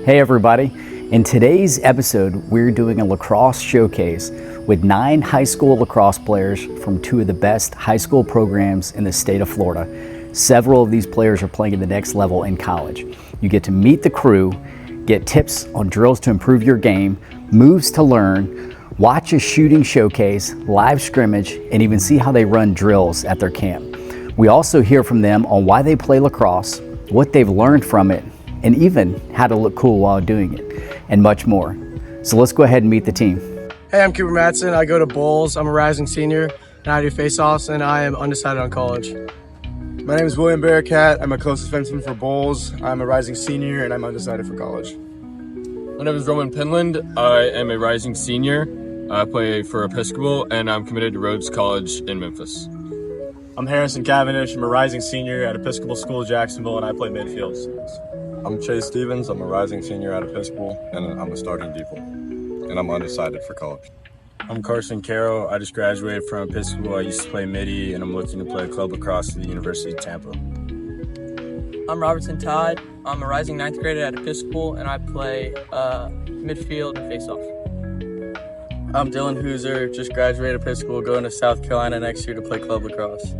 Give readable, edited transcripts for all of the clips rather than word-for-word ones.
Hey everybody, in today's episode we're doing a lacrosse showcase with 9 high school lacrosse players from 2 of the best high school programs in the state of Florida. Several of these players are playing at the next level in college. You get to meet the crew, get tips on drills to improve your game, moves to learn, watch a shooting showcase, live scrimmage, and even see how they run drills at their camp. We also hear from them on why they play lacrosse, what they've learned from it, and even how to look cool while doing it, and much more. So let's go ahead and meet the team. Hey, I'm Cooper Matson. I go to Bowles. I'm a rising senior, and I do Faceoffs, and I am undecided on college. My name is William Bearcat. I'm a close defenseman for Bowles. I'm a rising senior, and I'm undecided for college. My name is Roman Pinland. I am a rising senior. I play for Episcopal, and I'm committed to Rhodes College in Memphis. I'm Harrison Cavendish. I'm a rising senior at Episcopal School Jacksonville, and I play midfield. I'm Chase Stevens. I'm a rising senior at Episcopal, and I'm a starting default, and I'm undecided for college. I'm Carson Carroll. I just graduated from Episcopal. I used to play midi, and I'm looking to play club lacrosse at the University of Tampa. I'm Robertson Todd. I'm a rising 9th grader at Episcopal, and I play midfield and faceoff. I'm Dylan Hooser. Just graduated Episcopal, going to South Carolina next year to play club lacrosse.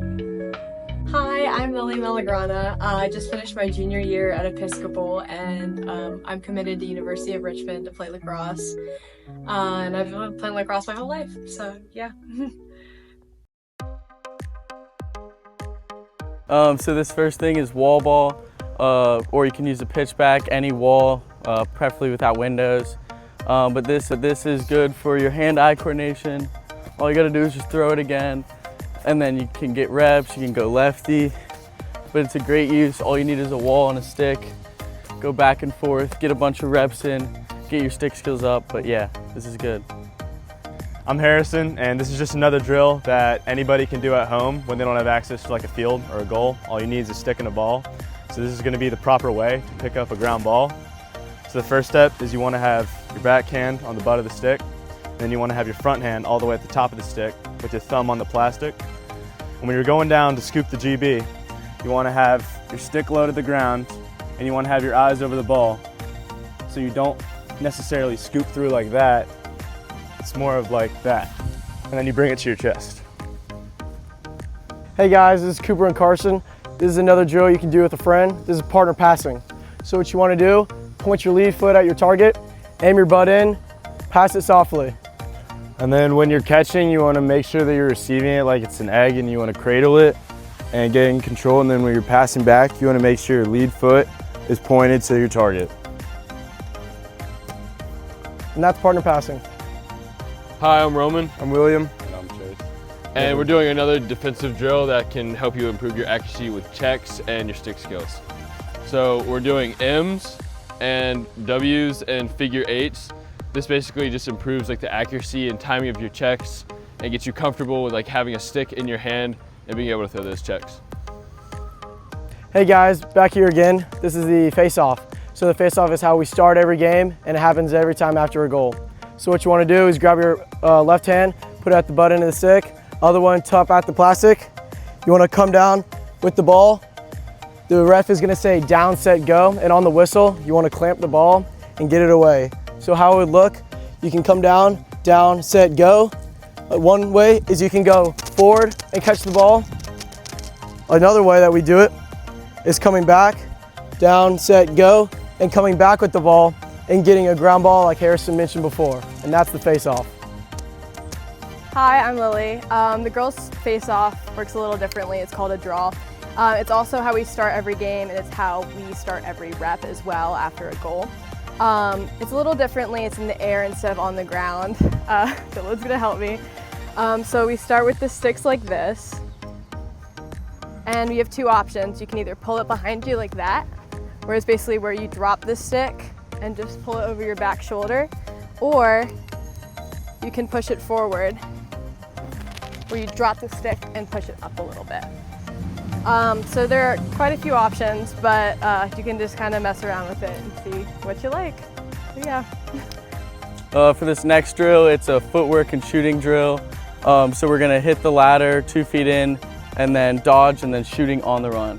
Hi, I'm Lily Malagrana. I just finished my junior year at Episcopal, and I'm committed to University of Richmond to play lacrosse. And I've been playing lacrosse my whole life, so yeah. So this first thing is wall ball, or you can use a pitchback, any wall, preferably without windows. But this is good for your hand-eye coordination. All you gotta do is just throw it again, and then you can get reps, you can go lefty, but it's a great use. All you need is a wall and a stick. Go back and forth, get a bunch of reps in, get your stick skills up, but yeah, this is good. I'm Harrison, and this is just another drill that anybody can do at home when they don't have access to like a field or a goal. All you need is a stick and a ball. So this is gonna be the proper way to pick up a ground ball. So the first step is you wanna have your backhand on the butt of the stick, and then you wanna have your front hand all the way at the top of the stick with your thumb on the plastic. And when you're going down to scoop the GB, you want to have your stick low to the ground, and you want to have your eyes over the ball, so you don't necessarily scoop through like that. It's more of like that. And then you bring it to your chest. Hey guys, this is Cooper and Carson. This is another drill you can do with a friend. This is partner passing. So what you want to do, point your lead foot at your target, aim your butt in, pass it softly. And then when you're catching, you want to make sure that you're receiving it like it's an egg, and you want to cradle it and get in control. And then when you're passing back, you want to make sure your lead foot is pointed to your target. And that's partner passing. Hi, I'm Roman. I'm William. And I'm Chase. And we're doing another defensive drill that can help you improve your accuracy with checks and your stick skills. So we're doing M's and W's and figure 8s. This basically just improves like the accuracy and timing of your checks and gets you comfortable with like having a stick in your hand and being able to throw those checks. Hey guys, back here again. This is the face-off. So the face-off is how we start every game, and it happens every time after a goal. So what you want to do is grab your left hand, put it at the butt end of the stick, other one top at the plastic. You want to come down with the ball. The ref is going to say down, set, go, and on the whistle, you want to clamp the ball and get it away. So how it would look, you can come down, set, go. One way is you can go forward and catch the ball. Another way that we do it is coming back, down, set, go, and coming back with the ball and getting a ground ball like Harrison mentioned before, and that's the face-off. Hi, I'm Lily. The girls' face-off works a little differently. It's called a draw. It's also how we start every game, and it's how we start every rep as well after a goal. It's a little differently. It's in the air instead of on the ground. Dylan's gonna help me. So we start with the sticks like this, and we have 2 options. You can either pull it behind you like that, where it's basically where you drop the stick and just pull it over your back shoulder, or you can push it forward, where you drop the stick and push it up a little bit. So there are quite a few options, but you can just kind of mess around with it and see what you like. So yeah. For this next drill, it's a footwork and shooting drill. So we're gonna hit the ladder 2 feet in, and then dodge, and then shooting on the run.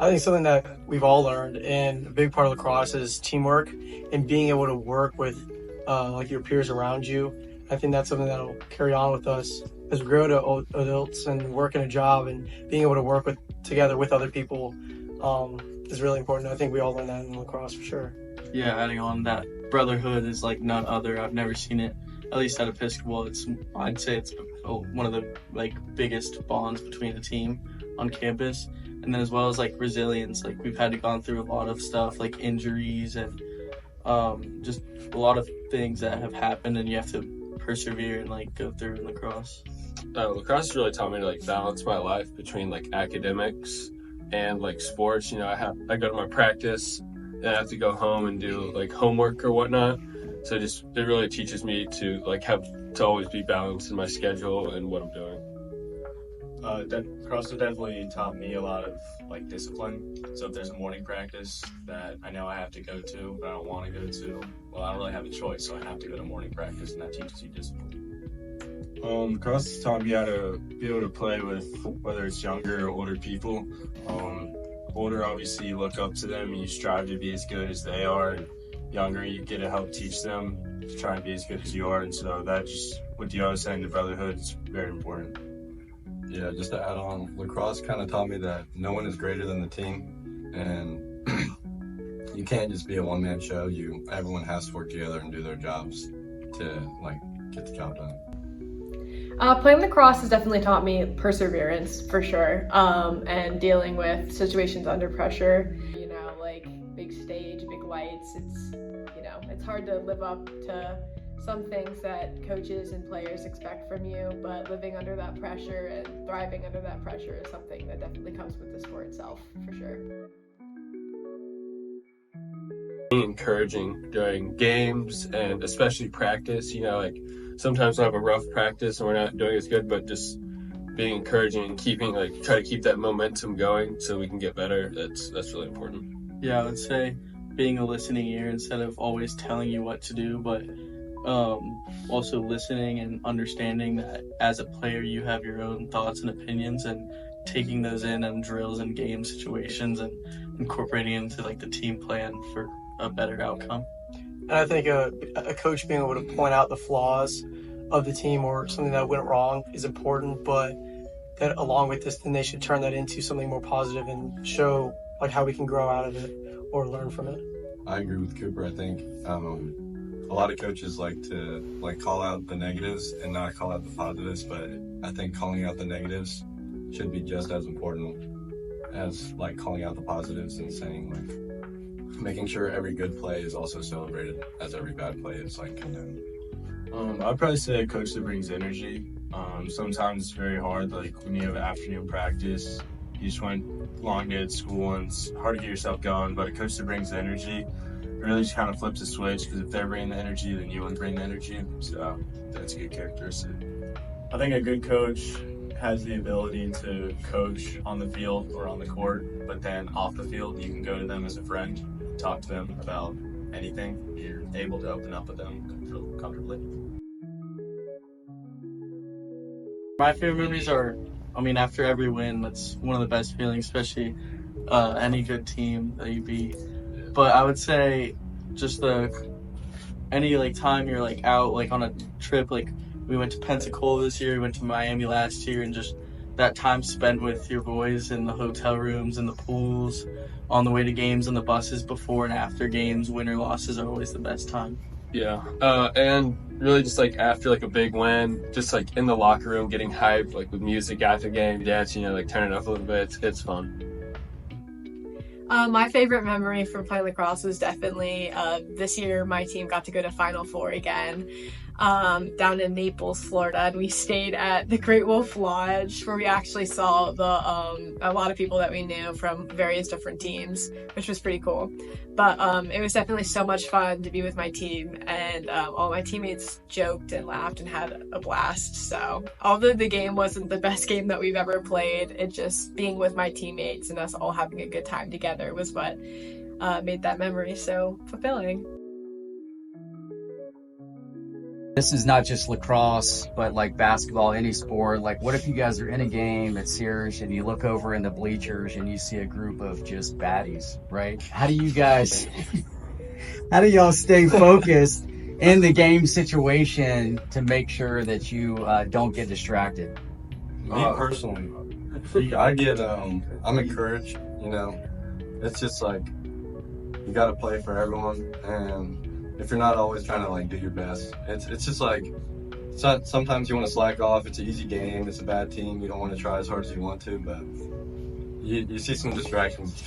I think something that we've all learned, and a big part of lacrosse is teamwork and being able to work with like your peers around you. I think that's something that'll carry on with us as we grow to adults and work in a job, and being able to work together with other people is really important. I think we all learn that in lacrosse for sure. Yeah, adding on that brotherhood is like none other. I've never seen it, at least at Episcopal. I'd say it's one of the biggest bonds between a team on campus. And then as well as resilience, we've had to gone through a lot of stuff like injuries and just a lot of things that have happened, and you have to persevere and go through in lacrosse. Lacrosse really taught me to balance my life between academics and sports. I go to my practice, then I have to go home and do homework or whatnot. So it really teaches me to have to always be balanced in my schedule and what I'm doing. Lacrosse has definitely taught me a lot of discipline. So if there's a morning practice that I know I have to go to, but I don't want to go to, well, I don't really have a choice, so I have to go to morning practice, and that teaches you discipline. Lacrosse has taught me how to be able to play with whether it's younger or older people. Older, obviously, you look up to them and you strive to be as good as they are, and younger, you get to help teach them to try and be as good as you are. And so that just, what you always saying, the brotherhood is very important. Yeah, just to add on, lacrosse kind of taught me that no one is greater than the team, and you can't just be a one-man show. Everyone has to work together and do their jobs to get the job done. Playing lacrosse has definitely taught me perseverance for sure, and dealing with situations under pressure. Big stage, big lights. It's hard to live up to some things that coaches and players expect from you, but living under that pressure and thriving under that pressure is something that definitely comes with the sport itself, for sure. Encouraging during games and especially practice, sometimes we'll have a rough practice and we're not doing as good, but just being encouraging and keeping try to keep that momentum going so we can get better. That's really important. Yeah, I would say being a listening ear instead of always telling you what to do, but also listening and understanding that as a player you have your own thoughts and opinions, and taking those in drills and game situations and incorporating into the team plan for a better outcome. And I think a coach being able to point out the flaws of the team or something that went wrong is important, but that along with this, then they should turn that into something more positive and show how we can grow out of it or learn from it. I agree with Cooper. I think a lot of coaches like to call out the negatives and not call out the positives, but I think calling out the negatives should be just as important as calling out the positives, and saying making sure every good play is also celebrated as every bad play is condemned. I'd probably say a coach that brings energy. Sometimes it's very hard, when you have afternoon practice, you just went long day at school and it's hard to get yourself going, but a coach that brings energy really just kind of flips the switch, because if they're bringing the energy, then you want to bring the energy. So that's a good characteristic. I think a good coach has the ability to coach on the field or on the court, but then off the field, you can go to them as a friend, talk to them about anything. You're able to open up with them comfortably. My favorite memories are, after every win, that's one of the best feelings, especially any good team that you beat. But I would say just any time you're out on a trip, we went to Pensacola this year, we went to Miami last year, and just that time spent with your boys in the hotel rooms and the pools, on the way to games and the buses before and after games, win or losses are always the best time. Yeah, and really just after a big win, just in the locker room getting hyped, with music after game, dancing, turn it up a little bit. It's fun. My favorite memory from playing lacrosse was definitely this year my team got to go to Final Four again, down in Naples, Florida, and we stayed at the Great Wolf Lodge, where we actually saw a lot of people that we knew from various different teams, which was pretty cool. But it was definitely so much fun to be with my team, and all my teammates joked and laughed and had a blast. So although the game wasn't the best game that we've ever played, it just being with my teammates and us all having a good time together was what made that memory so fulfilling. This is not just lacrosse, but like basketball, any sport. Like, what if you guys are in a game at Sears and you look over in the bleachers and you see a group of just baddies, right? How do you guys, how do y'all stay focused in the game situation to make sure that you don't get distracted? Me personally, I'm encouraged, you know. It's just like, you got to play for everyone, and if you're not always trying to like do your best, it's just like, sometimes you want to slack off. It's an easy game, it's a bad team, you don't want to try as hard as you want to, but you see some distractions.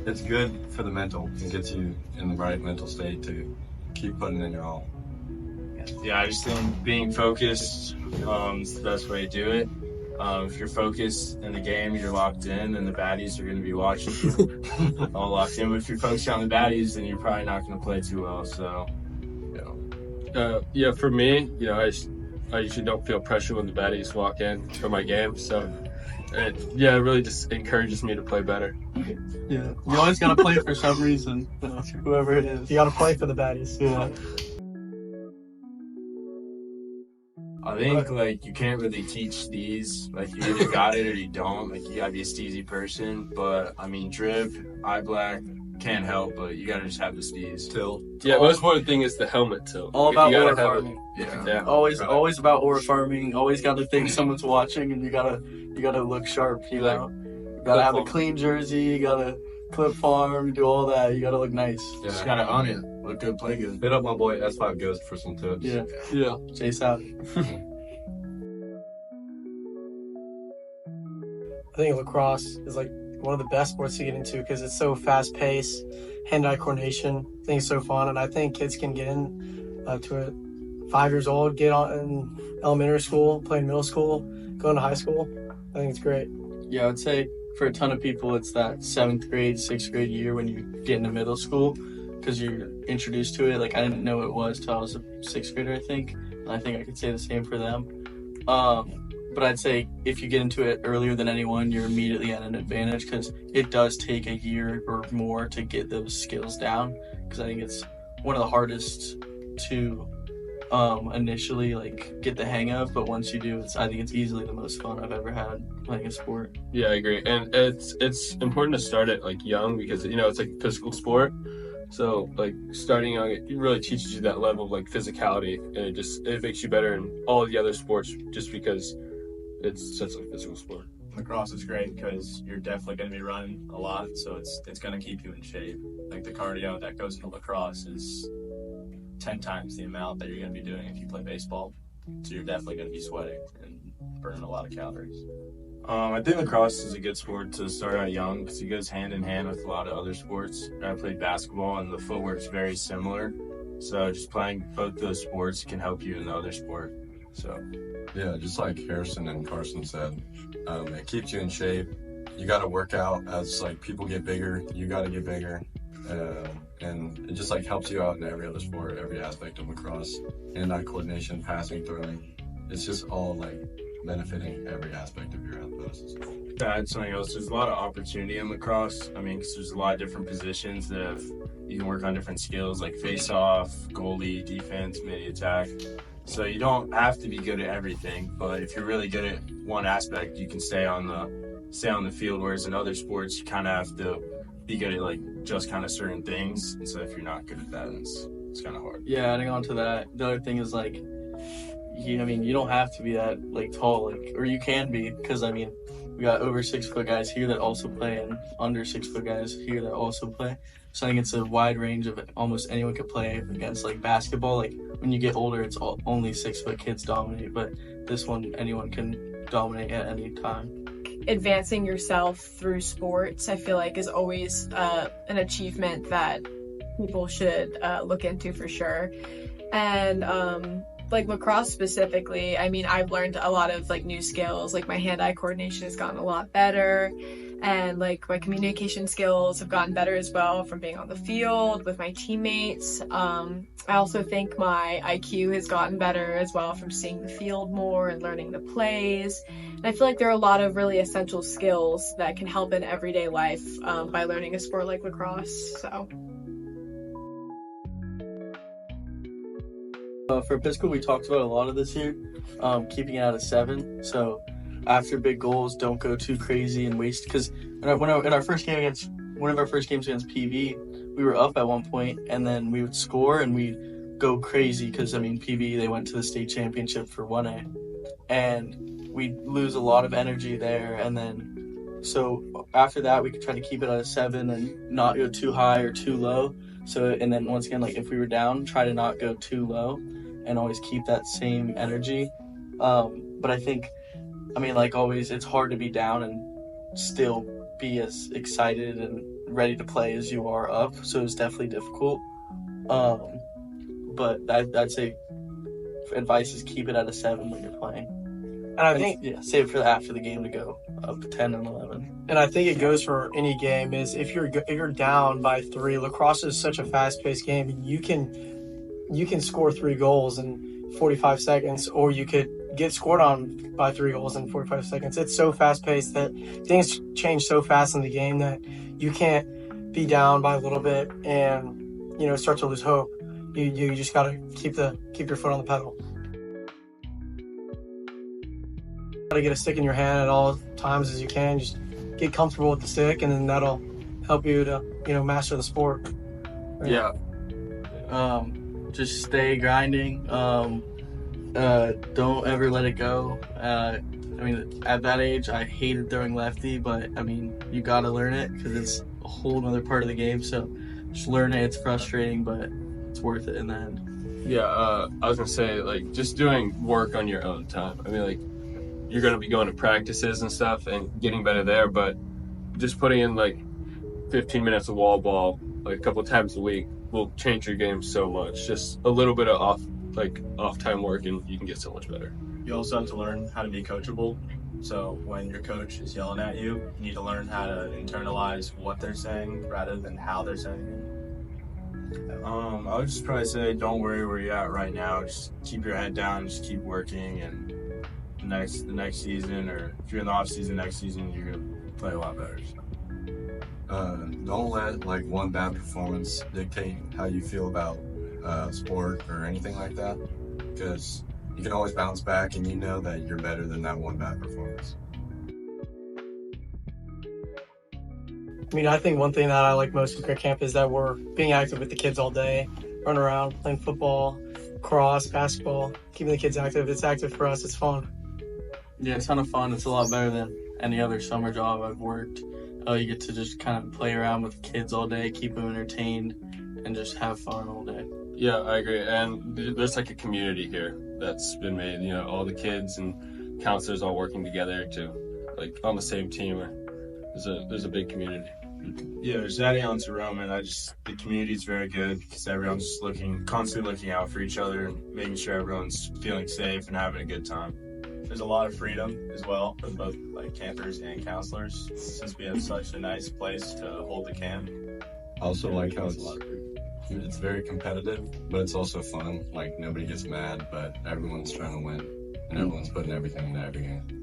It's good for the mental. It gets you in the right mental state to keep putting in your all. Yeah, I just think being focused is the best way to do it. If you're focused in the game, you're locked in, and the baddies are going to be watching you all locked in. But if you're focused on the baddies, then you're probably not going to play too well. So, Yeah, for me, I usually don't feel pressure when the baddies walk in for my game. So, it really just encourages me to play better. Yeah, you always gotta play for some reason. Whoever it is, You got to play for the baddies. yeah. I think, like, you can't really teach these. Like, you either got it or you don't. Like, you got to be a steezy person. But, I mean, drip, eye black, can't help, but you got to just have the steez. Tilt. Yeah, most important thing is the helmet tilt. All about You gotta aura have it. farming. Yeah. Always about aura farming. Always got to think someone's watching, and you gotta look sharp. You know, you gotta have a clean jersey. You gotta clip farm. Do all that. You gotta look nice. Yeah. Just got to own it. Look good, play good. Hit up my boy S5 Ghost for some tips. Yeah. Chase out. I think lacrosse is like one of the best sports to get into because it's so fast paced, hand-eye coordination. I think it's so fun, and I think kids can get in to it 5 years old, get on in elementary school, play in middle school, go into high school. I think it's great. Yeah, I would say for a ton of people, it's that 7th grade, 6th grade year when you get into middle school because you're introduced to it. Like, I didn't know what it was till I was a 6th grader, I think. And I think I could say the same for them. But I'd say if you get into it earlier than anyone, you're immediately at an advantage because it does take a year or more to get those skills down because I think it's one of the hardest to initially like get the hang of, but once you do, I think it's easily the most fun I've ever had playing a sport. Yeah, I agree. And it's important to start it like young because it's like a physical sport. So like starting young, it really teaches you that level of like physicality, and it makes you better in all the other sports just because it's such a physical sport. Lacrosse is great because you're definitely going to be running a lot, so it's going to keep you in shape. Like the cardio that goes into lacrosse is 10 times the amount that you're going to be doing if you play baseball. So you're definitely going to be sweating and burning a lot of calories. I think lacrosse is a good sport to start out young because it goes hand in hand with a lot of other sports. I played basketball and the footwork's very similar. So just playing both those sports can help you in the other sport. So yeah, just like Harrison and Carson said, it keeps you in shape. You got to work out as like people get bigger. You got to get bigger, and it just like helps you out in every other sport, every aspect of lacrosse. Hand-eye coordination, passing, throwing. It's just all like benefiting every aspect of your athleticism. To add something else, there's a lot of opportunity in lacrosse. I mean, because there's a lot of different positions that you can work on different skills like face-off, goalie, defense, mid-attack. So you don't have to be good at everything, but if you're really good at one aspect, you can stay on the field. Whereas in other sports, you kind of have to be good at like just kind of certain things. And so if you're not good at that, it's kind of hard. Yeah, adding on to that, the other thing is like, you don't have to be that like tall, like, or you can be, because I mean, we got over 6 foot guys here that also play, and under 6 foot guys here that also play. So I think it's a wide range of almost anyone could play against. Like basketball, like when you get older, it's only 6 foot kids dominate, but this one, anyone can dominate at any time. Advancing yourself through sports, I feel like, is always an achievement that people should look into for sure. And like lacrosse specifically, I mean, I've learned a lot of like new skills. Like my hand-eye coordination has gotten a lot better, and like my communication skills have gotten better as well from being on the field with my teammates. I also think my IQ has gotten better as well from seeing the field more and learning the plays. And I feel like there are a lot of really essential skills that can help in everyday life by learning a sport like lacrosse. So For Episcopal, we talked about a lot of this year, keeping it at a 7. So after big goals, don't go too crazy and waste. Because in our first game against one of our first games against PV, we were up at one point, and then we would score and we'd go crazy because PV, they went to the state championship for 1A, and we'd lose a lot of energy there. And then so after that, we could try to keep it at a 7 and not go too high or too low. So, and then once again, like if we were down, try to not go too low and always keep that same energy. But I think, like always, it's hard to be down and still be as excited and ready to play as you are up. So it's definitely difficult. But I'd say advice is keep it at a 7 when you're playing. And I think save it for after the game to go up 10 and 11. And I think it goes for any game. Is if you're down by 3, lacrosse is such a fast-paced game, and you can score 3 goals in 45 seconds, or you could get scored on by 3 goals in 45 seconds. It's so fast-paced that things change so fast in the game that you can't be down by a little bit and start to lose hope. You just gotta keep your foot on the pedal. Gotta get a stick in your hand at all times as you can. Just get comfortable with the stick, and then that'll help you to master the sport. Right? Yeah. Just stay grinding. Don't ever let it go. At that age, I hated throwing lefty, but you gotta learn it because it's a whole other part of the game. So just learn it. It's frustrating, but it's worth it in the end. Yeah, I was gonna say, just doing work on your own time. You're gonna be going to practices and stuff and getting better there, but just putting in 15 minutes of wall ball a couple times a week will change your game so much. Just a little bit of off time work, and you can get so much better. You also have to learn how to be coachable. So when your coach is yelling at you, you need to learn how to internalize what they're saying rather than how they're saying it. I would just probably say don't worry where you're at right now. Just keep your head down. Just keep working, and the next season, or if you're in the off season next season, you're gonna play a lot better. Don't let one bad performance dictate how you feel about sport or anything like that, because you can always bounce back, and you know that you're better than that one bad performance. I think one thing that I like most with Grit Camp is that we're being active with the kids all day, running around, playing football, cross, basketball, keeping the kids active. It's active for us. It's fun. Yeah, it's a ton of fun. It's a lot better than any other summer job I've worked. You get to just kind of play around with the kids all day, keep them entertained, and just have fun all day. Yeah, I agree. And there's a community here that's been made. All the kids and counselors all working together to on the same team. There's a big community. Yeah, there's adding on to Roman. The community is very good because everyone's just constantly looking out for each other and making sure everyone's feeling safe and having a good time. There's a lot of freedom as well for both campers and counselors, since we have such a nice place to hold the camp. I also like how it's very competitive, but it's also fun. Nobody gets mad, but everyone's trying to win, and everyone's putting everything into every game.